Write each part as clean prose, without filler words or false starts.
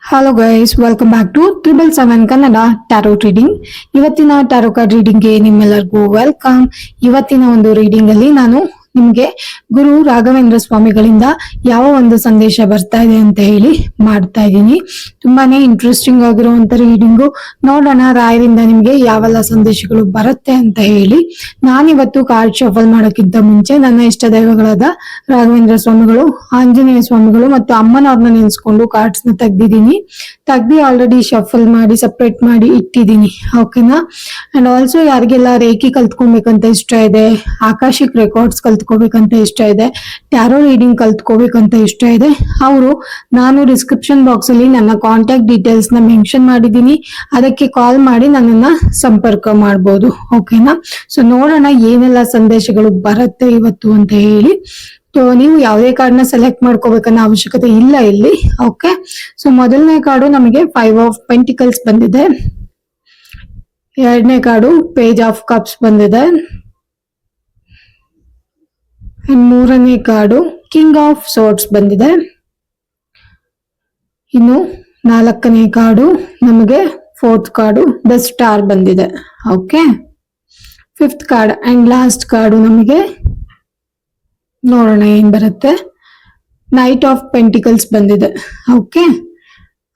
Hello guys, welcome back to 777 Kannada tarot reading. ಇವತ್ತಿನ tarot card ರೀಡಿಂಗ್ಗೆ ನಿಮ್ಮೆಲ್ಲರಿಗೂ ವೆಲ್ಕಮ್. ಇವತ್ತಿನ ಒಂದು ರೀಡಿಂಗ್ ಅಲ್ಲಿ ನಾನು ನಿಮ್ಗೆ ಗುರು ರಾಘವೇಂದ್ರ ಸ್ವಾಮಿಗಳಿಂದ ಯಾವ ಒಂದು ಸಂದೇಶ ಬರ್ತಾ ಇದೆ ಅಂತ ಹೇಳಿ ಮಾಡ್ತಾ ಇದ್ದೀನಿ. ತುಂಬಾನೇ ಇಂಟ್ರೆಸ್ಟಿಂಗ್ ಆಗಿರುವಂತ ರೀಡಿಂಗು. ನೋಡೋಣ ರಾಯರಿಂದ ನಿಮ್ಗೆ ಯಾವೆಲ್ಲ ಸಂದೇಶಗಳು ಬರುತ್ತೆ ಅಂತ ಹೇಳಿ. ನಾನಿವತ್ತು ಕಾರ್ಡ್ ಶಫಲ್ ಮಾಡೋಕ್ಕಿಂತ ಮುಂಚೆ ನನ್ನ ಇಷ್ಟ ದೈವಗಳಾದ ರಾಘವೇಂದ್ರ ಸ್ವಾಮಿಗಳು, ಆಂಜನೇಯ ಸ್ವಾಮಿಗಳು ಮತ್ತು ಅಮ್ಮನವ್ರನ್ನ ನೆನ್ಸ್ಕೊಂಡು ಕಾರ್ಡ್ಸ್ ನ ತೆಗ್ದಿ ಆಲ್ರೆಡಿ ಶಫಲ್ ಮಾಡಿ ಸಪ್ರೇಟ್ ಮಾಡಿ ಇಟ್ಟಿದ್ದೀನಿ. ಓಕೆನಾ? ಅಂಡ್ ಆಲ್ಸೋ ಯಾರಿಗೆಲ್ಲ ರೇಖಿ ಕಲ್ತ್ಕೊಬೇಕಂತ ಇಷ್ಟ ಇದೆ, ಆಕಾಶಿಕ್ ರೆಕಾರ್ಡ್ಸ್ ಕಲ್ತ್ಕೋಬೇಕಂತ ಇಷ್ಟ ಇದೆ, ಟ್ಯಾರೋ ರೀಡಿಂಗ್ ಕಲ್ತ್ಕೋಬೇಕಂತ ಇಷ್ಟ ಇದೆ, ಅವರು ನಾನು ಡಿಸ್ಕ್ರಿಪ್ಷನ್ ಬಾಕ್ಸ್ ಅಲ್ಲಿ ನನ್ನ ಕಾಂಟ್ಯಾಕ್ಟ್ ಡೀಟೇಲ್ಸ್ ನ ಮೆನ್ಷನ್ ಮಾಡಿದ್ದೀನಿ. ಅದಕ್ಕೆ ಕಾಲ್ ಮಾಡಿ ನನ್ನನ್ನ ಸಂಪರ್ಕ ಮಾಡ್ಬೋದು. ಓಕೆನಾ? ಸೊ ನೋಡೋಣ ಏನೆಲ್ಲ ಸಂದೇಶಗಳು ಬರುತ್ತೆ ಇವತ್ತು ಅಂತ ಹೇಳಿ. ನೀವು ಯಾವುದೇ ಕಾರ್ಡ್ನ ಸೆಲೆಕ್ಟ್ ಮಾಡ್ಕೋಬೇಕನ್ನೋ ಅವಶ್ಯಕತೆ ಇಲ್ಲ ಇಲ್ಲಿ. ಓಕೆ, ಸೊ ಮೊದಲನೇ ಕಾರ್ಡು ನಮಗೆ 5 ಆಫ್ ಪೆಂಟಿಕಲ್ಸ್ ಬಂದಿದೆ. ಎರಡನೇ ಕಾರ್ಡು ಪೇಜ್ ಆಫ್ ಕಪ್ಸ್ ಬಂದಿದೆ. ಮೂರನೇ ಕಾರ್ಡು ಕಿಂಗ್ ಆಫ್ ಸೋರ್ಡ್ಸ್ ಬಂದಿದೆ. ಇನ್ನು ನಾಲ್ಕನೇ ಕಾರ್ಡು ನಮಗೆ ಫೋರ್ತ್ ಕಾರ್ಡು ದ ಸ್ಟಾರ್ ಬಂದಿದೆ. Okay, fifth card and last card ನಮಗೆ ನೋಡೋಣ ಏನ್ ಬರುತ್ತೆ. ನೈಟ್ ಆಫ್ ಪೆಂಟಿಕಲ್ಸ್ ಬಂದಿದೆ. Okay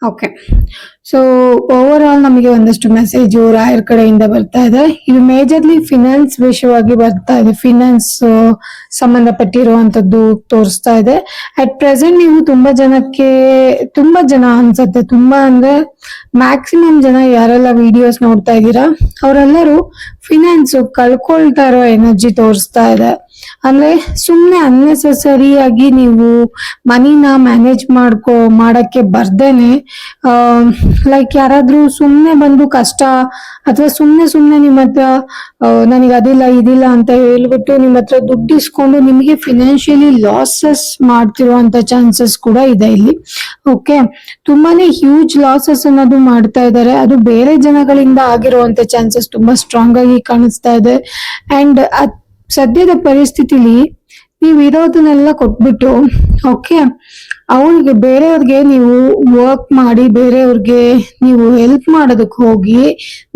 okay, so over all ನಮಗೆ ಒಂದಷ್ಟು ಮೆಸೇಜ್ ರಾಯರ್ ಕಡೆಯಿಂದ ಬರ್ತಾ ಇದೆ. ಇದು ಮೇಜರ್ಲಿ ಫಿನಾನ್ಸ್ ವಿಷಯವಾಗಿ ಬರ್ತಾ ಇದೆ. ಫಿನಾನ್ಸ್ ಸಂಬಂಧಪಟ್ಟಿರುವಂತದ್ದು ತೋರಿಸ್ತಾ ಇದೆ. ಅಟ್ ಪ್ರೆಸೆಂಟ್ ನೀವು ತುಂಬಾ ಜನ ಅನ್ಸತ್ತೆ, ತುಂಬಾ ಅಂದ್ರೆ ಮ್ಯಾಕ್ಸಿಮಮ್ ಜನ ಯಾರೆಲ್ಲ ವಿಡಿಯೋಸ್ ನೋಡ್ತಾ ಇದ್ದೀರಾ ಅವರೆಲ್ಲರೂ ಫಿನಾನ್ಸ್ ಕಳ್ಕೊಳ್ತಾ ಇರೋ ಎನರ್ಜಿ ತೋರಿಸ್ತಾ ಇದೆ. ಅಂದ್ರೆ ಸುಮ್ನೆ ಅನ್ನೆಸೆಸರಿಯಾಗಿ ನೀವು ಮನಿನ ಮ್ಯಾನೇಜ್ ಮಾಡಕ್ಕೆ ಬರ್ದೇನೆ, ಲೈಕ್ ಯಾರಾದ್ರೂ ಸುಮ್ನೆ ಬಂದು ಕಷ್ಟ ಅಥವಾ ಸುಮ್ನೆ ನಿಮ್ಮ ಹತ್ರ ನನಗೆ ಅದಿಲ್ಲ ಇದಿಲ್ಲ ಅಂತ ಹೇಳ್ಬಿಟ್ಟು ನಿಮ್ಮ ಹತ್ರ ದುಡ್ಡು ಇಸ್ಕೊಂಡು ನಿಮಗೆ ಫಿನಾನ್ಷಿಯಲಿ ಲಾಸಸ್ ಮಾಡ್ತಿರುವಂತ ಚಾನ್ಸಸ್ ಕೂಡ ಇದೆ ಇಲ್ಲಿ. ಓಕೆ, ತುಂಬಾನೇ ಹ್ಯೂಜ್ ಲಾಸಸ್ ಅನ್ನೋದು ಮಾಡ್ತಾ ಇದ್ದಾರೆ. ಅದು ಬೇರೆ ಜನಗಳಿಂದ ಆಗಿರುವಂತ ಚಾನ್ಸಸ್ ತುಂಬಾ ಸ್ಟ್ರಾಂಗ್ ಆಗಿ ಕಾಣಿಸ್ತಾ ಇದೆ. ಅಂಡ್ ಸದ್ಯದ ಪರಿಸ್ಥಿತಿಲಿ ನೀವು ಇರೋದನ್ನೆಲ್ಲ ಕೊಟ್ಬಿಟ್ಟು, ಓಕೆ, ಅವ್ರಿಗೆ ಬೇರೆಯವ್ರಿಗೆ ನೀವು ವರ್ಕ್ ಮಾಡಿ ಬೇರೆಯವ್ರಿಗೆ ನೀವು ಹೆಲ್ಪ್ ಮಾಡೋದಕ್ಕೆ ಹೋಗಿ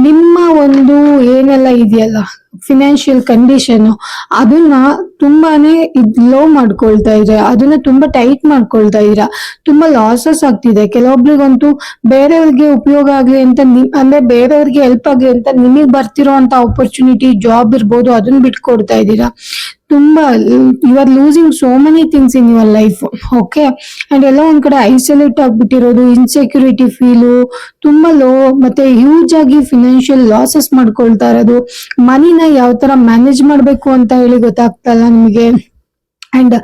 ನಿಮ್ಮ ಒಂದು ಏನೆಲ್ಲ ಇದೆಯಲ್ಲ ಫಿನಾನ್ಷಿಯಲ್ ಕಂಡೀಷನ್ ಅದನ್ನ ತುಂಬಾನೇ ಲೋ ಮಾಡ್ಕೊಳ್ತಾ ಇದ್ರೆ, ಅದನ್ನ ತುಂಬಾ ಟೈಟ್ ಮಾಡ್ಕೊಳ್ತಾ ಇದ್ದೀರಾ. ತುಂಬಾ ಲಾಸಸ್ ಆಗ್ತಿದೆ. ಕೆಲವೊಬ್ರಿಗಂತೂ ಬೇರೆಯವ್ರಿಗೆ ಉಪಯೋಗ ಆಗ್ಲಿ ಅಂತ ಅಂದ್ರೆ ಬೇರೆಯವ್ರಿಗೆ ಹೆಲ್ಪ್ ಆಗ್ಲಿ ಅಂತ ನಿಮಗ್ ಬರ್ತಿರೋ ಅಂತ ಆಪರ್ಚುನಿಟಿ ಜಾಬ್ ಇರ್ಬೋದು, ಅದನ್ನ ಬಿಟ್ಕೊಡ್ತಾ ಇದ್ದೀರಾ. ತುಂಬಾ you are losing so many things in your life. Okay, and ಎಲ್ಲ ಒಂದ್ ಕಡೆ ಐಸೋಲೇಟ್ ಆಗ್ಬಿಟ್ಟಿರೋದು, ಇನ್ಸೆಕ್ಯೂರಿಟಿ ಫೀಲು ತುಂಬಾ ಲೋ, ಮತ್ತೆ ಹ್ಯೂಜ್ ಆಗಿ ಫಿನಾನ್ಷಿಯಲ್ ಲಾಸಸ್ ಮಾಡ್ಕೊಳ್ತಾ ಇರೋದು, ಮನಿನ ಯಾವ ತರ ಮ್ಯಾನೇಜ್ ಮಾಡ್ಬೇಕು ಅಂತ ಹೇಳಿ ಗೊತ್ತಾಗ್ತಾ ಇಲ್ಲ ನಿಮಗೆ. ಅಂಡ್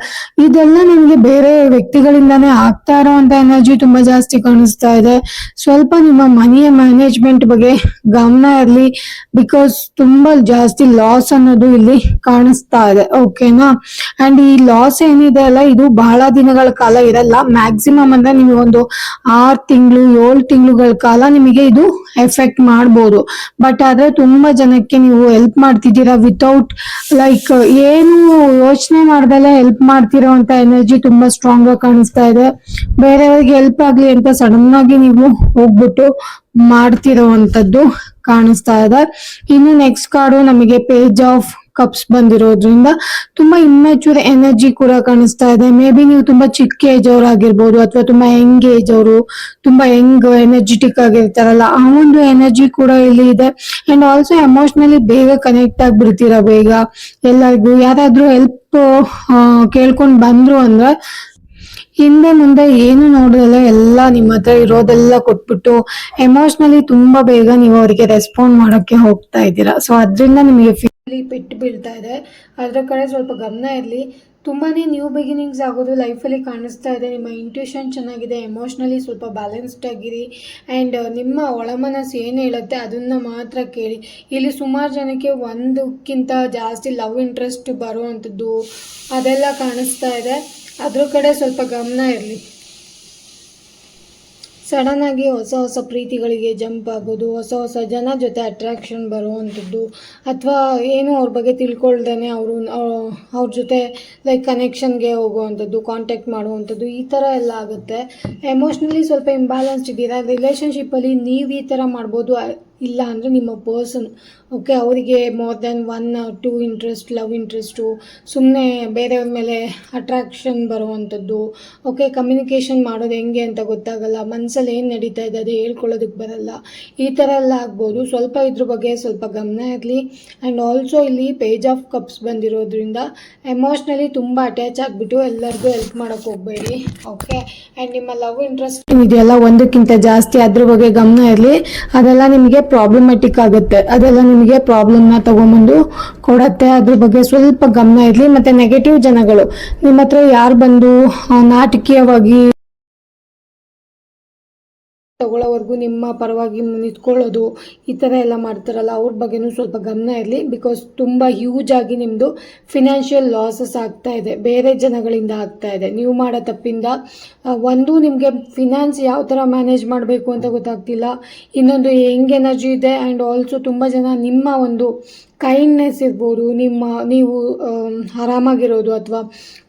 ಇದೆಲ್ಲ ನಿಮ್ಗೆ ಬೇರೆ ವ್ಯಕ್ತಿಗಳಿಂದಾನೇ ಆಗ್ತಾ ಇರೋಂತ ಎನರ್ಜಿ ತುಂಬಾ ಜಾಸ್ತಿ ಕಾಣಿಸ್ತಾ ಇದೆ. ಸ್ವಲ್ಪ ನಿಮ್ಮ ಮನಿಯ ಮ್ಯಾನೇಜ್ಮೆಂಟ್ ಬಗ್ಗೆ ಗಮನ ಇರಲಿ, ಬಿಕಾಸ್ ತುಂಬಾ ಜಾಸ್ತಿ ಲಾಸ್ ಅನ್ನೋದು ಇಲ್ಲಿ ಕಾಣಿಸ್ತಾ ಇದೆ. ಓಕೆನಾ? ಅಂಡ್ ಈ ಲಾಸ್ ಏನಿದೆ ಅಲ್ಲ, ಇದು ಬಹಳ ದಿನಗಳ ಕಾಲ ಇರಲ್ಲ. ಮ್ಯಾಕ್ಸಿಮಮ್ ಅಂದ್ರೆ ನಿಮಗೆ ಒಂದು 6 ತಿಂಗಳು 7 ತಿಂಗಳುಗಳ ಕಾಲ ನಿಮಗೆ ಇದು ಎಫೆಕ್ಟ್ ಮಾಡ್ಬೋದು. ಬಟ್ ಆದ್ರೆ ತುಂಬಾ ಜನಕ್ಕೆ ನೀವು ಹೆಲ್ಪ್ ಮಾಡ್ತಿದ್ದೀರಾ ವಿತೌಟ್ ಲೈಕ್ ಏನು ಯೋಚನೆ ಮಾಡ್ದಲ್ಲ ಹೆಲ್ಪ್ ಮಾಡ್ತಿರೋ ಅಂತ ಎನರ್ಜಿ ತುಂಬಾ ಸ್ಟ್ರಾಂಗ್ ಆಗಿ ಕಾಣಿಸ್ತಾ ಇದೆ. ಬೇರೆಯವ್ರಿಗೆ ಹೆಲ್ಪ್ ಆಗ್ಲಿ ಅಂತ ಸಡನ್ ಆಗಿ ನೀವು ಹೋಗ್ಬಿಟ್ಟು ಮಾಡ್ತಿರೋವಂಥದ್ದು ಕಾಣಿಸ್ತಾ ಇದೆ. ಇನ್ನು ನೆಕ್ಸ್ಟ್ ಕಾರ್ಡು ನಮಗೆ ಪೇಜ್ ಆಫ್ ಕಪ್ಸ್ ಬಂದಿರೋದ್ರಿಂದ ತುಂಬಾ ಇಮ್ಮೆಚೂರ್ ಎನರ್ಜಿ ಕೂಡ ಕಾಣಿಸ್ತಾ ಇದೆ. ಮೇ ಬಿ ನೀವು ತುಂಬಾ ಚಿಕ್ಕ ಏಜ್ ಅವ್ರು ಆಗಿರ್ಬೋದು, ಅಥವಾ ತುಂಬಾ ಯಂಗ್ ಏಜ್ ಅವರು, ತುಂಬಾ ಯಂಗ್ ಎನರ್ಜಿಟಿಕ್ ಆಗಿರ್ತಾರಲ್ಲ, ಆ ಒಂದು ಎನರ್ಜಿ ಕೂಡ ಇಲ್ಲಿ ಇದೆ. ಅಂಡ್ ಆಲ್ಸೋ ಎಮೋಷನಲಿ ಬೇಗ ಕನೆಕ್ಟ್ ಆಗ್ಬಿಡ್ತೀರಾ. ಬೇಗ ಎಲ್ಲರಿಗೂ ಯಾರಾದ್ರೂ ಹೆಲ್ಪ್ ಕೇಳ್ಕೊಂಡ್ ಬಂದ್ರು ಅಂದ್ರೆ ಹಿಂದೆ ಮುಂದೆ ಏನು ನೋಡೋದಲ್ಲ, ಎಲ್ಲ ನಿಮ್ಮ ಹತ್ರ ಇರೋದೆಲ್ಲ ಕೊಟ್ಬಿಟ್ಟು ಎಮೋಷನಲಿ ತುಂಬಾ ಬೇಗ ನೀವು ಅವರಿಗೆ ರೆಸ್ಪಾಂಡ್ ಮಾಡಕ್ಕೆ ಹೋಗ್ತಾ ಇದ್ದೀರಾ. ಸೊ ಅದ್ರಿಂದ ನಿಮಗೆ ಪೆಟ್ಟು ಬೀಳ್ತಾ ಇದೆ. ಅದ್ರ ಕಡೆ ಸ್ವಲ್ಪ ಗಮನ ಇರಲಿ. ತುಂಬಾನೇ ನ್ಯೂ ಬಿಗಿನಿಂಗ್ಸ್ ಆಗೋದು ಲೈಫಲ್ಲಿ ಕಾಣಿಸ್ತಾ ಇದೆ. ನಿಮ್ಮ ಇಂಟ್ಯೂಷನ್ ಚೆನ್ನಾಗಿದೆ, ಎಮೋಷ್ನಲಿ ಸ್ವಲ್ಪ ಬ್ಯಾಲೆನ್ಸ್ಡ್ ಆಗಿರಿ. ಆ್ಯಂಡ್ ನಿಮ್ಮ ಒಳಮನಸ್ಸು ಏನು ಹೇಳುತ್ತೆ ಅದನ್ನು ಮಾತ್ರ ಕೇಳಿ. ಇಲ್ಲಿ ಸುಮಾರು ಜನಕ್ಕೆ ಒಂದಕ್ಕಿಂತ ಜಾಸ್ತಿ ಲವ್ ಇಂಟ್ರೆಸ್ಟ್ ಬರುವಂಥದ್ದು ಅದೆಲ್ಲ ಕಾಣಿಸ್ತಾ ಇದೆ. ಅದ್ರ ಕಡೆ ಸ್ವಲ್ಪ ಗಮನ ಇರಲಿ. ಸಡನ್ ಆಗಿ ಹೊಸ ಹೊಸ ಪ್ರೀತಿಗಳಿಗೆ ಜಂಪ್ ಆಗೋದು, ಹೊಸ ಹೊಸ ಜನ ಜೊತೆ ಅಟ್ರಾಕ್ಷನ್ ಬರುವಂಥದ್ದು, ಅಥವಾ ಏನು ಅವ್ರ ಬಗ್ಗೆ ತಿಳ್ಕೊಳ್ದೇನೆ ಅವ್ರ ಜೊತೆ ಲೈಕ್ ಕನೆಕ್ಷನ್ಗೆ ಹೋಗುವಂಥದ್ದು, ಕಾಂಟ್ಯಾಕ್ಟ್ ಮಾಡುವಂಥದ್ದು, ಈ ಥರ ಎಲ್ಲ ಆಗುತ್ತೆ. ಎಮೋಷ್ನಲಿ ಸ್ವಲ್ಪ ಇಂಬ್ಯಾಲೆನ್ಸ್ಡ್ ಇದ್ದೀರಾ ರಿಲೇಷನ್ಶಿಪ್ಪಲ್ಲಿ, ನೀವು ಈ ಥರ ಮಾಡ್ಬೋದು. ಇಲ್ಲ ಅಂದರೆ ನಿಮ್ಮ ಪರ್ಸನ್ ಓಕೆ ಅವರಿಗೆ more than 1 or 2 interest, love interest, ಸುಮ್ಮನೆ ಬೇರೆಯವ್ರ ಮೇಲೆ ಅಟ್ರಾಕ್ಷನ್ ಬರುವಂಥದ್ದು. ಓಕೆ ಕಮ್ಯುನಿಕೇಷನ್ ಮಾಡೋದು ಹೆಂಗೆ ಅಂತ ಗೊತ್ತಾಗಲ್ಲ, ಮನಸ್ಸಲ್ಲಿ ಏನು ನಡೀತಾ ಇದೆ ಅದು ಹೇಳ್ಕೊಳ್ಳೋದಕ್ಕೆ ಬರಲ್ಲ, ಈ ಥರ ಎಲ್ಲ ಆಗ್ಬೋದು. ಸ್ವಲ್ಪ ಇದ್ರ ಬಗ್ಗೆ ಸ್ವಲ್ಪ ಗಮನ ಇರಲಿ. ಆ್ಯಂಡ್ ಆಲ್ಸೋ ಇಲ್ಲಿ ಪೇಜ್ ಆಫ್ ಕಪ್ಸ್ ಬಂದಿರೋದ್ರಿಂದ ಎಮೋಷ್ನಲಿ ತುಂಬ ಅಟ್ಯಾಚ್ ಆಗಿಬಿಟ್ಟು ಎಲ್ಲರಿಗೂ ಹೆಲ್ಪ್ ಮಾಡೋಕ್ಕೆ ಹೋಗಬೇಡಿ. ಓಕೆ ಆ್ಯಂಡ್ ನಿಮ್ಮ ಲವ್ ಇಂಟ್ರೆಸ್ಟ್ ಇದೆಯಲ್ಲ ಒಂದಕ್ಕಿಂತ ಜಾಸ್ತಿ, ಅದ್ರ ಬಗ್ಗೆ ಗಮನ ಇರಲಿ. ಅದೆಲ್ಲ ನಿಮಗೆ ಪ್ರಾಬ್ಲಮ್ಯಾಟಿಕ್ ಆಗುತ್ತೆ, ಅದೆಲ್ಲ ನಿಮಗೆ ಪ್ರಾಬ್ಲಮ್ನ ತಗೊಂಬಂದು ಕೊಡತ್ತೆ. ಅದ್ರ ಬಗ್ಗೆ ಸ್ವಲ್ಪ ಗಮನ ಇರಲಿ. ಮತ್ತು ನೆಗೆಟಿವ್ ಜನಗಳು ನಿಮ್ಮ ಹತ್ರ ಯಾರು ಬಂದು ನಾಟಕೀಯವಾಗಿ ತಗೊಳ್ಳೋವರೆಗೂ ನಿಮ್ಮ ಪರವಾಗಿ ನಿಂತ್ಕೊಳ್ಳೋದು, ಈ ಥರ ಎಲ್ಲ ಮಾಡ್ತಾರಲ್ಲ, ಅವ್ರ ಬಗ್ಗೆನೂ ಸ್ವಲ್ಪ ಗಮನ ಇರಲಿ. ಬಿಕಾಸ್ ತುಂಬ ಹ್ಯೂಜ್ ಆಗಿ ನಿಮ್ಮದು ಫಿನಾನ್ಷಿಯಲ್ ಲಾಸಸ್ ಆಗ್ತಾ ಇದೆ, ಬೇರೆ ಜನಗಳಿಂದ ಆಗ್ತಾ ಇದೆ ನೀವು ಮಾಡೋ ತಪ್ಪಿಂದ. ಒಂದು ನಿಮಗೆ ಫಿನಾನ್ಸ್ ಯಾವ ಥರ ಮ್ಯಾನೇಜ್ ಮಾಡಬೇಕು ಅಂತ ಗೊತ್ತಾಗ್ತಿಲ್ಲ, ಇನ್ನೊಂದು ಹೆಂಗೆ ಎನರ್ಜಿ ಇದೆ. ಆ್ಯಂಡ್ ಆಲ್ಸೋ ತುಂಬ ಜನ ನಿಮ್ಮ ಒಂದು ಕೈಂಡ್ನೆಸ್ ಇರ್ಬೋದು, ನೀವು ಆರಾಮಾಗಿರೋದು, ಅಥವಾ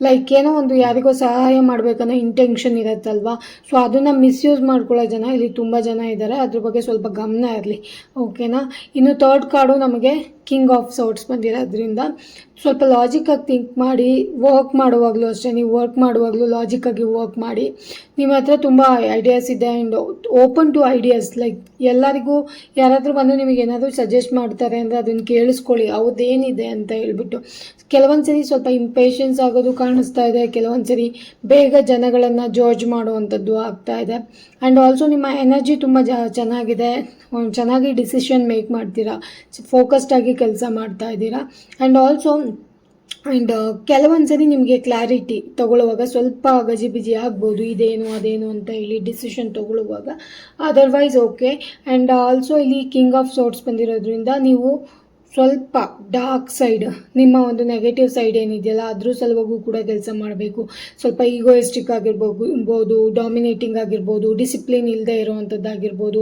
ಲೈಕ್ ಏನೋ ಒಂದು ಯಾರಿಗೋ ಸಹಾಯ ಮಾಡಬೇಕನ್ನೋ ಇಂಟೆನ್ಷನ್ ಇರುತ್ತಲ್ವ, ಸೊ ಅದನ್ನು ಮಿಸ್ಯೂಸ್ ಮಾಡ್ಕೊಳ್ಳೋ ಜನ ಇಲ್ಲಿ ತುಂಬ ಜನ ಇದ್ದಾರೆ. ಅದ್ರ ಬಗ್ಗೆ ಸ್ವಲ್ಪ ಗಮನ ಇರಲಿ. ಓಕೆನಾ. ಇನ್ನು ಥರ್ಡ್ ಕಾರ್ಡು ನಮಗೆ ಕಿಂಗ್ ಆಫ್ ಸೋರ್ಟ್ಸ್ ಬಂದಿರೋದ್ರಿಂದ ಸ್ವಲ್ಪ ಲಾಜಿಕ್ಕಾಗಿ ಥಿಂಕ್ ಮಾಡಿ, ವರ್ಕ್ ಮಾಡುವಾಗಲೂ ಅಷ್ಟೇ, ನೀವು ವರ್ಕ್ ಮಾಡುವಾಗಲೂ ಲಾಜಿಕ್ಕಾಗಿ ವರ್ಕ್ ಮಾಡಿ. ನಿಮ್ಮ ಹತ್ರ ತುಂಬ ಐಡಿಯಾಸ್ ಇದೆ and open to ideas. Like ಎಲ್ಲರಿಗೂ ಯಾರಾದರೂ ಬಂದು ನಿಮಗೆ ಏನಾದರೂ ಸಜೆಸ್ಟ್ ಮಾಡ್ತಾರೆ ಅಂದರೆ ಅದನ್ನು ಕೇಳಿಸ್ಕೊಳ್ಳಿ, ಅವ್ರದ್ದೇನಿದೆ ಅಂತ ಹೇಳ್ಬಿಟ್ಟು. ಕೆಲವೊಂದು ಸರಿ ಸ್ವಲ್ಪ ಇಂಪೇಷನ್ಸ್ ಆಗೋದು ಕಾಣಿಸ್ತಾ ಇದೆ, ಕೆಲವೊಂದು ಸರಿ ಬೇಗ ಜನಗಳನ್ನು ಜಡ್ಜ್ ಮಾಡುವಂಥದ್ದು ಆಗ್ತಾ ಇದೆ. ಆ್ಯಂಡ್ ಆಲ್ಸೋ ನಿಮ್ಮ ಎನರ್ಜಿ ತುಂಬ ಚೆನ್ನಾಗಿದೆ, ಚೆನ್ನಾಗಿ ಡಿಸಿಷನ್ ಮೇಕ್ ಮಾಡ್ತೀರಾ, ಫೋಕಸ್ಡ್ ಆಗಿ ಕೆಲಸ ಮಾಡ್ತಾ ಇದ್ದೀರಾ. ಆ್ಯಂಡ್ ಆಲ್ಸೋ ಕೆಲವೊಂದು ಸರಿ ನಿಮಗೆ ಕ್ಲಾರಿಟಿ ತಗೊಳ್ಳುವಾಗ ಸ್ವಲ್ಪ ಗಜಿಬಿಜಿ ಆಗ್ಬೋದು, ಇದೇನು ಅದೇನು ಅಂತ ಹೇಳಿ ಡಿಸಿಷನ್ ತಗೊಳ್ಳುವಾಗ. Otherwise okay. ಆ್ಯಂಡ್ ಆಲ್ಸೋ ಇಲ್ಲಿ ಕಿಂಗ್ ಆಫ್ ಸೋರ್ಟ್ಸ್ ಬಂದಿರೋದ್ರಿಂದ ನೀವು ಸ್ವಲ್ಪ ಡಾರ್ಕ್ ಸೈಡ್, ನಿಮ್ಮ ಒಂದು ನೆಗೆಟಿವ್ ಸೈಡ್ ಏನಿದೆಯಲ್ಲ ಅದ್ರ ಸಲುವಾಗೂ ಕೂಡ ಕೆಲಸ ಮಾಡಬೇಕು. ಸ್ವಲ್ಪ ಈಗೋಯಿಸ್ಟಿಕ್ ಆಗಿರ್ಬೋದು, ಡಾಮಿನೇಟಿಂಗ್ ಆಗಿರ್ಬೋದು, ಡಿಸಿಪ್ಲಿನ್ ಇಲ್ಲದೆ ಇರೋವಂಥದ್ದಾಗಿರ್ಬೋದು,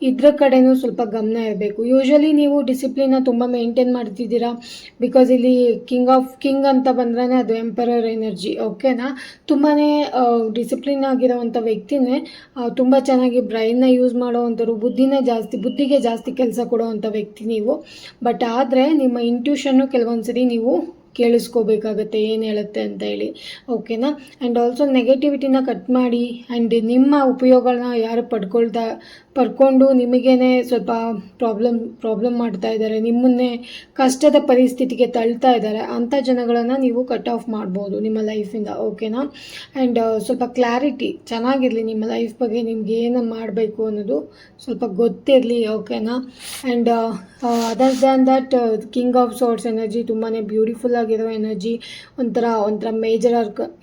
ಇದ್ರ ಕಡೆನೂ ಸ್ವಲ್ಪ ಗಮನ ಇರಬೇಕು. ಯೂಶ್ವಲಿ ನೀವು ಡಿಸಿಪ್ಲಿನ್ನ ತುಂಬ ಮೇಂಟೈನ್ ಮಾಡ್ತಿದ್ದೀರಾ, ಬಿಕಾಸ್ ಇಲ್ಲಿ ಕಿಂಗ್ ಅಂತ ಬಂದ್ರೆ ಅದು ಎಂಪರರ್ ಎನರ್ಜಿ. ಓಕೆನಾ. ತುಂಬಾ ಡಿಸಿಪ್ಲಿನ್ ಆಗಿರೋವಂಥ ವ್ಯಕ್ತಿನೇ ತುಂಬ ಚೆನ್ನಾಗಿ ಬ್ರೈನ್ನ ಯೂಸ್ ಮಾಡೋವಂಥವ್ರು, ಬುದ್ಧಿಗೆ ಜಾಸ್ತಿ ಕೆಲಸ ಕೊಡೋವಂಥ ವ್ಯಕ್ತಿ ನೀವು. ಬಟ್ ಆದರೆ ನಿಮ್ಮ ಇಂಟ್ಯೂಷನ್ನು ಕೆಲವೊಂದು ಸರಿ ನೀವು ಕೇಳಿಸ್ಕೋಬೇಕಾಗತ್ತೆ ಏನು ಹೇಳುತ್ತೆ ಅಂತ ಹೇಳಿ. ಓಕೆನಾ. ಆ್ಯಂಡ್ ಆಲ್ಸೋ ನೆಗೆಟಿವಿಟಿನ ಕಟ್ ಮಾಡಿ, ಆ್ಯಂಡ್ ನಿಮ್ಮ ಉಪಯೋಗಗಳನ್ನ ಯಾರು ಪಡ್ಕೊಂಡು ನಿಮಗೇನೆ ಸ್ವಲ್ಪ ಪ್ರಾಬ್ಲಮ್ ಮಾಡ್ತಾ ಇದ್ದಾರೆ, ನಿಮ್ಮನ್ನೇ ಕಷ್ಟದ ಪರಿಸ್ಥಿತಿಗೆ ತಳ್ತಾ ಇದ್ದಾರೆ, ಅಂಥ ಜನಗಳನ್ನು ನೀವು ಕಟ್ ಆಫ್ ಮಾಡ್ಬೋದು ನಿಮ್ಮ ಲೈಫಿಂದ. ಓಕೆನಾ. ಆ್ಯಂಡ್ ಸ್ವಲ್ಪ ಕ್ಲಾರಿಟಿ ಚೆನ್ನಾಗಿರಲಿ, ನಿಮ್ಮ ಲೈಫ್ ಬಗ್ಗೆ ನಿಮ್ಗೆ ಏನು ಮಾಡಬೇಕು ಅನ್ನೋದು ಸ್ವಲ್ಪ ಗೊತ್ತಿರಲಿ. ಓಕೆನಾ. And other than that king of swords energy ತುಂಬಾ ಬ್ಯೂಟಿಫುಲ್ ಆಗಿರೋ ಎನರ್ಜಿ, ಒಂಥರ major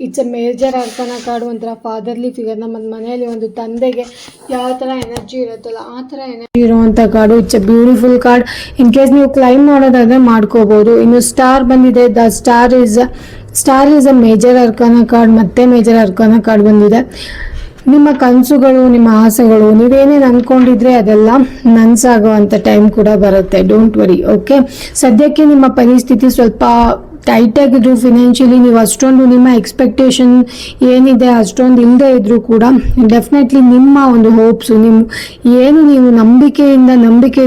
it's A major ಅರ್ಕನ card, ಒಂಥರ ಫಾದರ್ಲಿ ಫಿಗರ್. ನಮ್ಮ ಮನೆಯಲ್ಲಿ ಒಂದು ತಂದೆಗೆ ಯಾವ ಥರ ಎನರ್ಜಿ ಇರುತ್ತಲ್ಲ ಆ ಥರ ಎನರ್ಜಿ ಇರುವಂಥ card. It's A beautiful card. In case ನೀವು ಕ್ಲೈಮ್ ಮಾಡೋದಾದ್ರೆ ಮಾಡ್ಕೋಬಹುದು. ಇನ್ನು ಸ್ಟಾರ್ ಬಂದಿದೆ. The star is a major ಅರ್ಕನ card, ಮತ್ತೆ ಮೇಜರ್ ಅರ್ಕನ ಕಾರ್ಡ್ ಬಂದಿದೆ. ನಿಮ್ಮ ಕನಸುಗಳು, ನಿಮ್ಮ ಆಸೆಗಳು, ನೀವೇನೇನು ಅಂದ್ಕೊಂಡಿದ್ರೆ ಅದೆಲ್ಲ ನನಸಾಗುವಂಥ ಟೈಮ್ ಕೂಡ ಬರುತ್ತೆ. Don't worry. ಓಕೆ. ಸದ್ಯಕ್ಕೆ ನಿಮ್ಮ ಪರಿಸ್ಥಿತಿ ಸ್ವಲ್ಪ ಟೈಟ್ ಆಗಿದ್ರು ಫಿನಾನ್ಷಿಯಲಿ, ನೀವು ಅಷ್ಟೊಂದು ನಿಮ್ಮ ಎಕ್ಸ್ಪೆಕ್ಟೇಷನ್ ಏನಿದೆ ಅಷ್ಟೊಂದು ಇಲ್ಲದೆ ಇದ್ರೂ ಕೂಡ ಡೆಫಿನೆಟ್ಲಿ ನಿಮ್ಮ ಒಂದು ಹೋಪ್ಸು, ನೀವು ನಂಬಿಕೆ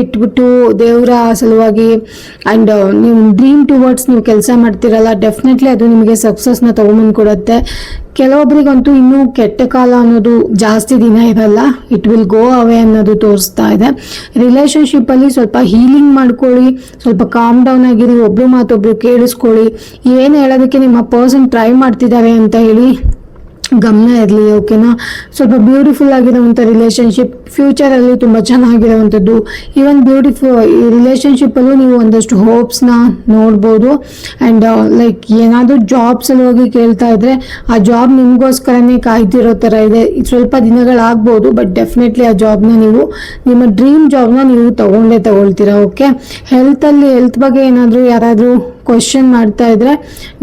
ಇಟ್ಬಿಟ್ಟು ದೇವರ ಸಲುವಾಗಿ ಆ್ಯಂಡ್ ನೀವು ಡ್ರೀಮ್ ಟುವರ್ಡ್ಸ್ ನೀವು ಕೆಲಸ ಮಾಡ್ತಿರಲ್ಲ, ಡೆಫಿನೆಟ್ಲಿ ಅದು ನಿಮಗೆ ಸಕ್ಸಸ್ನ ತೊಗೊಂಬಂದು ಕೊಡುತ್ತೆ. ಕೆಲವೊಬ್ಬರಿಗಂತೂ ಇನ್ನೂ ಕೆಟ್ಟ ಕಾಲ ಅನ್ನೋದು ಜಾಸ್ತಿ ದಿನ ಇರಲ್ಲ, ಇಟ್ ವಿಲ್ ಗೋ ಅವೇ ಅನ್ನೋದು ತೋರಿಸ್ತಾ ಇದೆ. ರಿಲೇಷನ್ಶಿಪ್ಪಲ್ಲಿ ಸ್ವಲ್ಪ ಹೀಲಿಂಗ್ ಮಾಡ್ಕೊಳ್ಳಿ, ಸ್ವಲ್ಪ ಕಾಮ್ ಡೌನ್ ಆಗಿರಿ, ಒಬ್ರು ಮಾತೊಬ್ರು ಕೇಳಿಸ್ಕೊಳ್ಳಿ, ಏನು ಹೇಳೋದಕ್ಕೆ ನಿಮ್ಮ ಪರ್ಸನ್ ಟ್ರೈ ಮಾಡ್ತಿದ್ದಾರೆ ಅಂತ ಹೇಳಿ ಗಮನ ಇರಲಿ. ಓಕೆನಾ. ಸ್ವಲ್ಪ ಬ್ಯೂಟಿಫುಲ್ ಆಗಿರುವಂಥ ರಿಲೇಷನ್ಶಿಪ್, ಫ್ಯೂಚರಲ್ಲಿ ತುಂಬ ಚೆನ್ನಾಗಿರುವಂಥದ್ದು. ಈವನ್ ಈ ರಿಲೇಷನ್ಶಿಪ್ಪಲ್ಲೂ ನೀವು ಒಂದಷ್ಟು ಹೋಪ್ಸ್ನ ನೋಡ್ಬೋದು. ಆ್ಯಂಡ್ ಲೈಕ್ ಏನಾದರೂ ಜಾಬ್ ಸಲುವಾಗಿ ಕೇಳ್ತಾ ಇದ್ರೆ ಆ ಜಾಬ್ ನಿಮಗೋಸ್ಕರನೇ ಕಾಯ್ತಿರೋ ಥರ ಇದೆ. ಸ್ವಲ್ಪ ದಿನಗಳಾಗ್ಬೋದು, ಬಟ್ ಡೆಫಿನೆಟ್ಲಿ ಆ ಜಾಬ್ನ ನೀವು ನಿಮ್ಮ ಡ್ರೀಮ್ ಜಾಬ್ನ ನೀವು ತಗೊಳ್ತೀರಾ. ಓಕೆ. ಹೆಲ್ತ್ ಬಗ್ಗೆ ಏನಾದರೂ ಯಾರಾದರೂ ಕ್ವಶನ್ ಮಾಡ್ತಾ ಇದ್ರೆ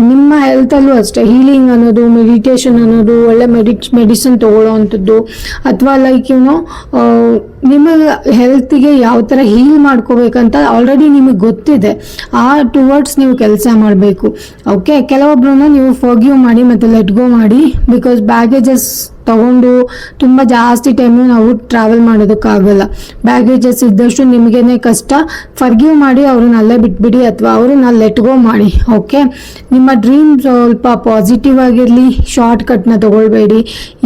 ನಿಮ್ಮ ಹೆಲ್ತಲ್ಲೂ ಅಷ್ಟೇ ಹೀಲಿಂಗ್ ಅನ್ನೋದು, ಮೆಡಿಟೇಷನ್ ಅನ್ನೋದು, ಒಳ್ಳೆ ಮೆಡಿಸಿನ್ ತಗೊಳ್ಳೋ ಅಂಥದ್ದು, ಅಥವಾ ಲೈಕ್ ನಿಮ್ಮ ಹೆಲ್ತ್ಗೆ ಯಾವ ಥರ ಹೀಲ್ ಮಾಡ್ಕೋಬೇಕಂತ ಆಲ್ರೆಡಿ ನಿಮಗೆ ಗೊತ್ತಿದೆ. ಆ ಟುವರ್ಡ್ಸ್ ನೀವು ಕೆಲಸ ಮಾಡಬೇಕು. ಓಕೆ, ಕೆಲವೊಬ್ರನ್ನ ನೀವು ಫರ್ಗಿವ್ ಮಾಡಿ ಮತ್ತು ಲೆಟ್ ಗೋ ಮಾಡಿ. ಬಿಕಾಸ್ ಬ್ಯಾಗೇಜಸ್ ತಗೊಂಡು ತುಂಬ ಜಾಸ್ತಿ ಟೈಮು ನಾವು ಟ್ರಾವೆಲ್ ಮಾಡೋದಕ್ಕಾಗಲ್ಲ. ಬ್ಯಾಗೇಜಸ್ ಇದ್ದಷ್ಟು ನಿಮಗೇನೆ ಕಷ್ಟ. ಫರ್ಗಿವ್ ಮಾಡಿ, ಅವ್ರನ್ನ ಅಲ್ಲೇ ಬಿಟ್ಬಿಡಿ ಅಥವಾ ಅವ್ರನ್ನ ಲೆಟ್ ಗೋ ಮಾಡಿ. ಓಕೆ, ನಿಮ್ಮ ಡ್ರೀಮ್ ಸ್ವಲ್ಪ ಪಾಸಿಟಿವ್ ಆಗಿರಲಿ, ಶಾರ್ಟ್ ಕಟ್ನ ತಗೊಳ್ಬೇಡಿ.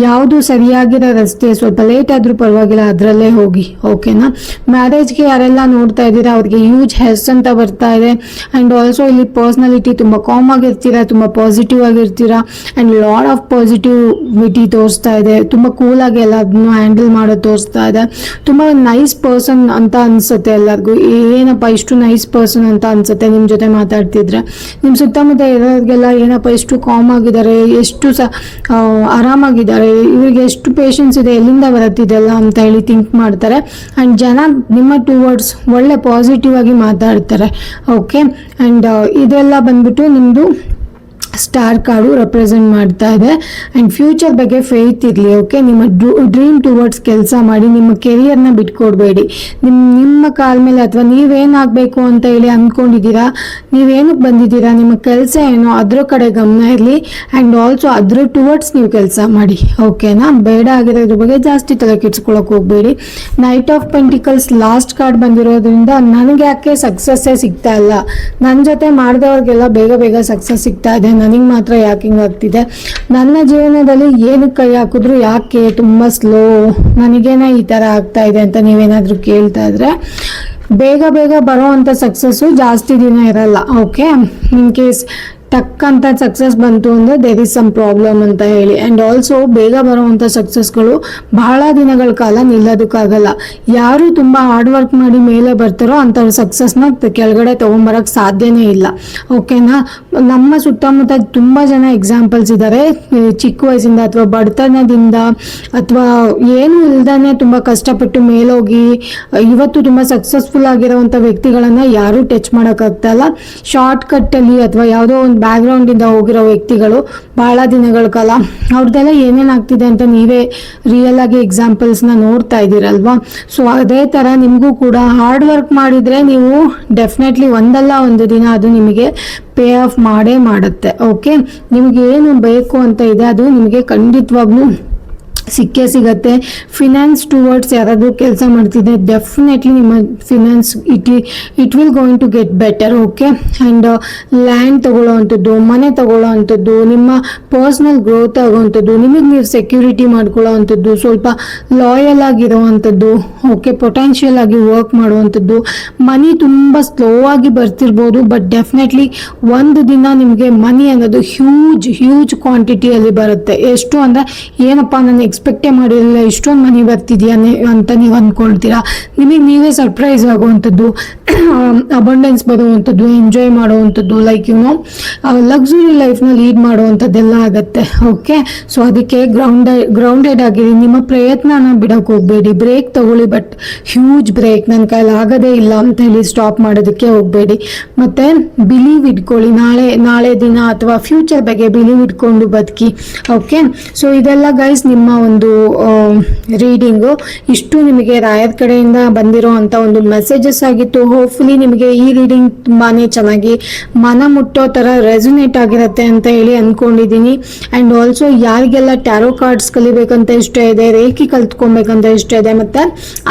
ಯಾವುದು ಸರಿಯಾಗಿರೋ ರಸ್ತೆ, ಸ್ವಲ್ಪ ಲೇಟ್ ಆದರೂ ಪರವಾಗಿಲ್ಲ, ಅದರಲ್ಲೇ ಹೋಗಿ. ಓಕೆನಾ? ಮ್ಯಾರೇಜ್ಗೆ ಯಾರೆಲ್ಲ ನೋಡ್ತಾ ಇದ್ದೀರಾ ಅವ್ರಿಗೆ ಹ್ಯೂಜ್ ಹೆಸ್ ಅಂತ ಬರ್ತಾ ಇದೆ. ಆ್ಯಂಡ್ ಆಲ್ಸೋ ಇಲ್ಲಿ ಪರ್ಸ್ನಾಲಿಟಿ ತುಂಬ ಕಾಮ್ ಆಗಿರ್ತೀರಾ, ತುಂಬ ಪಾಸಿಟಿವ್ ಆಗಿರ್ತೀರಾ, ಆ್ಯಂಡ್ ಲಾಡ್ ಆಫ್ ಪಾಸಿಟಿವಿಟಿ ತೋರಿಸ್ತಾ ಇದೆ. ತುಂಬಾ ಕೂಲ್ ಆಗಿ ಎಲ್ಲದನ್ನು ಹ್ಯಾಂಡಲ್ ಮಾಡೋದು ತೋರಿಸ್ತಾ ಇದೆ. ತುಂಬಾ ನೈಸ್ ಪರ್ಸನ್ ಅಂತ ಅನ್ಸುತ್ತೆ ಎಲ್ಲರಿಗೂ. ಏನಪ್ಪ ಇಷ್ಟು ನೈಸ್ ಪರ್ಸನ್ ಅಂತ ಅನ್ಸುತ್ತೆ ನಿಮ್ ಜೊತೆ ಮಾತಾಡ್ತಿದ್ರೆ. ನಿಮ್ ಸುತ್ತಮುತ್ತ ಇರೋರಿಗೆಲ್ಲ ಏನಪ್ಪ ಇಷ್ಟು ಕಾಮ್ ಆಗಿದ್ದಾರೆ, ಎಷ್ಟು ಆರಾಮಾಗಿದ್ದಾರೆ, ಇವ್ರಿಗೆ ಎಷ್ಟು ಪೇಷನ್ಸ್ ಇದೆ, ಎಲ್ಲಿಂದ ಬರುತ್ತಿದೆಲ್ಲ ಅಂತ ಹೇಳಿ ಥಿಂಕ್ ಮಾಡ್ತಾರೆ. ಅಂಡ್ ಜನ ನಿಮ್ಮ ಟುವರ್ಡ್ಸ್ ಒಳ್ಳೆ ಪಾಸಿಟಿವ್ ಆಗಿ ಮಾತಾಡ್ತಾರೆ. ಓಕೆ, ಅಂಡ್ ಇದೆಲ್ಲ ಬಂದ್ಬಿಟ್ಟು ನಿಮ್ದು ಸ್ಟಾರ್ ಕಾರ್ಡು ರೆಪ್ರೆಸೆಂಟ್ ಮಾಡ್ತಾ ಇದೆ. ಆ್ಯಂಡ್ ಫ್ಯೂಚರ್ ಬಗ್ಗೆ ಫೇತ್ ಇರಲಿ. ಓಕೆ, ನಿಮ್ಮ ಡ್ರೀಮ್ ಟುವರ್ಡ್ಸ್ ಕೆಲಸ ಮಾಡಿ, ನಿಮ್ಮ ಕೆರಿಯರ್ನ ಬಿಟ್ಕೊಡ್ಬೇಡಿ. ನಿಮ್ಮ ಕಾಲ ಮೇಲೆ ಅಥವಾ ನೀವೇನಾಗಬೇಕು ಅಂತ ಹೇಳಿ ಅಂದ್ಕೊಂಡಿದ್ದೀರಾ, ನೀವೇನಕ್ಕೆ ಬಂದಿದ್ದೀರಾ, ನಿಮ್ಮ ಕೆಲಸ ಏನೋ ಅದ್ರ ಕಡೆ ಗಮನ ಇರಲಿ. ಆ್ಯಂಡ್ ಆಲ್ಸೋ ಅದ್ರ ಟುವರ್ಡ್ಸ್ ನೀವು ಕೆಲಸ ಮಾಡಿ. ಓಕೆನಾ? ಬೇಡ ಆಗಿರೋದ್ರ ಬಗ್ಗೆ ಜಾಸ್ತಿ ತಲೆ ಕೆಡ್ಸ್ಕೊಳಕ್ಕೆ ಹೋಗಬೇಡಿ. Knight of pentacles last card ಬಂದಿರೋದ್ರಿಂದ ನನಗೆ ಯಾಕೆ ಸಕ್ಸಸ್ಸೇ ಸಿಗ್ತಾ ಇಲ್ಲ, ನನ್ನ ಜೊತೆ ಮಾಡಿದವ್ರಿಗೆಲ್ಲ ಬೇಗ ಬೇಗ ಸಕ್ಸಸ್ ಸಿಗ್ತಾ ಇದೆ, ನನಗೆ ಮಾತ್ರ ಯಾಕೆ ಹಿಂಗಾಗ್ತಿದೆ, ನನ್ನ ಜೀವನದಲ್ಲಿ ಏನಕ್ಕೆ ಕೈ ಹಾಕಿದ್ರು ಯಾಕೆ ತುಂಬ ಸ್ಲೋ, ನನಗೇನ ಈ ಥರ ಆಗ್ತಾ ಇದೆ ಅಂತ ನೀವೇನಾದರೂ ಕೇಳ್ತಾ ಇದ್ರೆ, ಬೇಗ ಬೇಗ ಬರೋ ಅಂಥ ಸಕ್ಸಸ್ಸು ಜಾಸ್ತಿ ದಿನ ಇರಲ್ಲ. ಓಕೆ, ಇನ್ ಕೇಸ್ ಟಕ್ ಅಂತ ಸಕ್ಸಸ್ ಬಂತು ಅಂದರೆ ದೇರ್ ಇಸ್ ಸಮ್ ಪ್ರಾಬ್ಲಮ್ ಅಂತ ಹೇಳಿ. ಆ್ಯಂಡ್ ಆಲ್ಸೋ ಬೇಗ ಬರುವಂಥ ಸಕ್ಸಸ್ಗಳು ಬಹಳ ದಿನಗಳ ಕಾಲ ನಿಲ್ಲೋದಕ್ಕಾಗಲ್ಲ. ಯಾರು ತುಂಬ ಹಾರ್ಡ್ ವರ್ಕ್ ಮಾಡಿ ಮೇಲೆ ಬರ್ತಾರೋ ಅಂಥವ್ರ ಸಕ್ಸಸ್ನ ಕೆಳಗಡೆ ತೊಗೊಂಬರೋಕ್ಕೆ ಸಾಧ್ಯನೇ ಇಲ್ಲ. ಓಕೆನಾ? ನಮ್ಮ ಸುತ್ತಮುತ್ತ ತುಂಬ ಜನ ಎಕ್ಸಾಂಪಲ್ಸ್ ಇದ್ದಾರೆ. ಚಿಕ್ಕ ವಯಸ್ಸಿಂದ ಅಥವಾ ಬಡತನದಿಂದ ಅಥವಾ ಏನು ಇಲ್ದೇ ತುಂಬ ಕಷ್ಟಪಟ್ಟು ಮೇಲೋಗಿ ಇವತ್ತು ತುಂಬ ಸಕ್ಸಸ್ಫುಲ್ ಆಗಿರೋವಂಥ ವ್ಯಕ್ತಿಗಳನ್ನು ಯಾರೂ ಟಚ್ ಮಾಡೋಕ್ಕಾಗ್ತಾಯಿಲ್ಲ. ಶಾರ್ಟ್ ಕಟ್ಟಲ್ಲಿ ಅಥವಾ ಯಾವುದೋ ಒಂದು ಬ್ಯಾಕ್ಗ್ರೌಂಡಿಂದ ಹೋಗಿರೋ ವ್ಯಕ್ತಿಗಳು ಬಹಳ ದಿನಗಳ ಕಾಲ ಅವ್ರದ್ದೆಲ್ಲ ಏನೇನಾಗ್ತಿದೆ ಅಂತ ನೀವೇ ರಿಯಲ್ ಆಗಿ ಎಕ್ಸಾಂಪಲ್ಸ್ನ ನೋಡ್ತಾ ಇದ್ದೀರಲ್ವಾ. ಸೊ ಅದೇ ಥರ ನಿಮಗೂ ಕೂಡ ಹಾರ್ಡ್ ವರ್ಕ್ ಮಾಡಿದರೆ ನೀವು ಡೆಫಿನೆಟ್ಲಿ ಒಂದಲ್ಲ ಒಂದು ದಿನ ಅದು ನಿಮಗೆ ಪೇ ಆಫ್ ಮಾಡೇ ಮಾಡುತ್ತೆ. ಓಕೆ, ನಿಮಗೆ ಏನು ಬೇಕು ಅಂತ ಇದೆ ಅದು ನಿಮಗೆ ಖಂಡಿತವಾಗ್ಲೂ ಸಿಕ್ಕೇ ಸಿಗತ್ತೆ. ಫಿನಾನ್ಸ್ ಟುವರ್ಡ್ಸ್ ಯಾರಾದರೂ ಕೆಲಸ ಮಾಡ್ತಿದ್ದೆ ಡೆಫಿನೆಟ್ಲಿ ನಿಮ್ಮ finance it will going to get better. Okay, and land ತಗೊಳ್ಳೋ ಅಂಥದ್ದು, ಮನೆ ತಗೊಳ್ಳೋ ಅಂಥದ್ದು, ನಿಮ್ಮ ಪರ್ಸ್ನಲ್ ಗ್ರೋತ್ ಆಗೋವಂಥದ್ದು, ನಿಮಗೆ ನೀವು ಸೆಕ್ಯೂರಿಟಿ ಮಾಡ್ಕೊಳ್ಳೋ ಅಂಥದ್ದು, ಸ್ವಲ್ಪ ಲಾಯಲ್ ಆಗಿರೋ ಅಂಥದ್ದು, ಓಕೆ, ಪೊಟೆನ್ಷಿಯಲ್ ಆಗಿ ವರ್ಕ್ ಮಾಡುವಂಥದ್ದು. ಮನಿ ತುಂಬ ಸ್ಲೋ ಆಗಿ ಬರ್ತಿರ್ಬೋದು, ಬಟ್ ಡೆಫಿನೆಟ್ಲಿ ಒಂದು ದಿನ ನಿಮಗೆ ಮನಿ ಅನ್ನೋದು ಹ್ಯೂಜ್ ಕ್ವಾಂಟಿಟಿಯಲ್ಲಿ ಬರುತ್ತೆ. ಎಷ್ಟು ಅಂದರೆ ಏನಪ್ಪ ನಾನು ಎಕ್ಸ್ಪೆಕ್ಟೇ ಮಾಡಿರಲಿಲ್ಲ ಇಷ್ಟೊಂದು ಮನಿ ಬರ್ತಿದ್ಯಾ ಅಂತ ನೀವು ಅಂದ್ಕೊಳ್ತೀರಾ. ನಿಮಗೆ ನೀವೇ ಸರ್ಪ್ರೈಸ್ ಆಗುವಂಥದ್ದು, ಅಬಂಡೆನ್ಸ್ ಬರುವಂಥದ್ದು, ಎಂಜಾಯ್ ಮಾಡುವಂಥದ್ದು, ಲೈಕ್ ಲಕ್ಸುರಿ ಲೈಫ್ನ ಲೀಡ್ ಮಾಡುವಂಥದ್ದೆಲ್ಲ ಆಗುತ್ತೆ. ಓಕೆ, ಸೊ ಅದಕ್ಕೆ ಗ್ರೌಂಡೆಡ್ ಆಗಿರಿ. ನಿಮ್ಮ ಪ್ರಯತ್ನನ ಬಿಡೋಕೆ ಹೋಗಬೇಡಿ. ಬ್ರೇಕ್ ತಗೊಳ್ಳಿ, ಬಟ್ ಹ್ಯೂಜ್ ಬ್ರೇಕ್, ನನ್ನ ಕೈಲಿ ಆಗೋದೇ ಇಲ್ಲ ಅಂತ ಹೇಳಿ ಸ್ಟಾಪ್ ಮಾಡೋದಕ್ಕೆ ಹೋಗಬೇಡಿ. ಮತ್ತು ಬಿಲೀವ್ ಇಟ್ಕೊಳ್ಳಿ, ನಾಳೆ ದಿನ ಅಥವಾ ಫ್ಯೂಚರ್ ಬಗ್ಗೆ ಬಿಲೀವ್ ಇಟ್ಕೊಂಡು ಬದುಕಿ. ಓಕೆ, ಸೊ ಇದೆಲ್ಲ ಗೈಸ್ ನಿಮ್ಮ ಒಂದು ರೀಡಿಂಗು. ಇಷ್ಟು ನಿಮಗೆ ರಾಯರ್ ಕಡೆಯಿಂದ ಬಂದಿರೋ ಅಂಥ ಒಂದು ಮೆಸೇಜಸ್ ಆಗಿತ್ತು. ಹೋಪ್ಫುಲಿ ನಿಮಗೆ ಈ ರೀಡಿಂಗ್ ತುಂಬಾ ಚೆನ್ನಾಗಿ ಮನ ಮುಟ್ಟೋ ಥರ ರೆಸೊನೇಟ್ ಆಗಿರುತ್ತೆ ಅಂತ ಹೇಳಿ ಅಂದ್ಕೊಂಡಿದ್ದೀನಿ. ಆ್ಯಂಡ್ ಆಲ್ಸೋ ಯಾರಿಗೆಲ್ಲ ಟ್ಯಾರೋ ಕಾರ್ಡ್ಸ್ ಕಲಿಬೇಕಂತ ಇಷ್ಟ ಇದೆ, ರೇಖಿ ಕಲ್ತ್ಕೊಬೇಕಂತ ಇಷ್ಟ ಇದೆ, ಮತ್ತು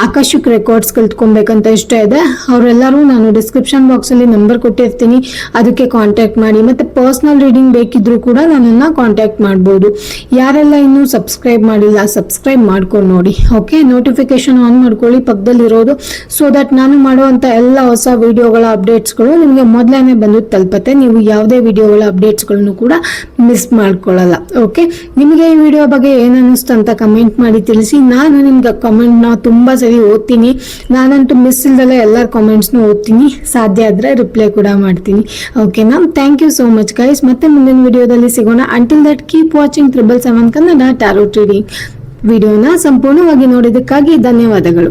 ಆಕರ್ಷಕ್ ರೆಕಾರ್ಡ್ಸ್ ಕಲ್ತ್ಕೊಬೇಕಂತ ಇಷ್ಟ ಇದೆ, ಅವರೆಲ್ಲರೂ ನಾನು ಡಿಸ್ಕ್ರಿಪ್ಷನ್ ಬಾಕ್ಸಲ್ಲಿ ನಂಬರ್ ಕೊಟ್ಟಿರ್ತೀನಿ, ಅದಕ್ಕೆ ಕಾಂಟ್ಯಾಕ್ಟ್ ಮಾಡಿ. ಮತ್ತು ಪರ್ಸ್ನಲ್ ರೀಡಿಂಗ್ ಬೇಕಿದ್ರೂ ಕೂಡ ನನ್ನನ್ನು ಕಾಂಟ್ಯಾಕ್ಟ್ ಮಾಡ್ಬೋದು. ಯಾರೆಲ್ಲ ಇನ್ನೂ ಸಬ್ಸ್ಕ್ರೈಬ್ ಮಾಡಿಲ್ಲ ಸಬ್ಸ್ಕ್ರೈಬ್ ಮಾಡ್ಕೊಂಡು ನೋಡಿ. ಓಕೆ, ನೋಟಿಫಿಕೇಶನ್ ಆನ್ ಮಾಡ್ಕೊಳ್ಳಿ ಪಕ್ಕದಲ್ಲಿರೋದು, ಸೊ ದಟ್ ನಾನು ಮಾಡುವಂಥ ಎಲ್ಲ ಹೊಸ ವಿಡಿಯೋಗಳ ಅಪ್ಡೇಟ್ಸ್ಗಳು ನಿಮಗೆ ಮೊದಲೇ ಬಂದು ತಲುಪತ್ತೆ. ನೀವು ಯಾವುದೇ ವಿಡಿಯೋಗಳ ಅಪ್ಡೇಟ್ಸ್ಗಳನ್ನು ಕೂಡ ಮಿಸ್ ಮಾಡ್ಕೊಳ್ಳಲ್ಲ. ಓಕೆ, ನಿಮಗೆ ಈ ವಿಡಿಯೋ ಬಗ್ಗೆ ಏನು ಅನ್ನಿಸ್ತು ಅಂತ ಕಮೆಂಟ್ ಮಾಡಿ ತಿಳಿಸಿ. ನಾನು ನಿಮ್ಗೆ ಕಮೆಂಟ್ನ ತುಂಬ ಸರಿ ಓದ್ತೀನಿ. ನಾನಂತೂ ಮಿಸ್ ಇಲ್ದಲ್ಲ ಎಲ್ಲರ ಕಾಮೆಂಟ್ಸ್ನು ಓದ್ತೀನಿ, ಸಾಧ್ಯ ಆದರೆ ರಿಪ್ಲೈ ಕೂಡ ಮಾಡ್ತೀನಿ. ಓಕೆನಾ? Thank you so much guys. ಮತ್ತೆ ಮುಂದಿನ ವಿಡಿಯೋದಲ್ಲಿ ಸಿಗೋಣ. Until that keep watching 777 Kannada tarot reading ವಿಡಿಯೋನ ಸಂಪೂರ್ಣವಾಗಿ ನೋಡಿದ್ದಕ್ಕಾಗಿ ಧನ್ಯವಾದಗಳು.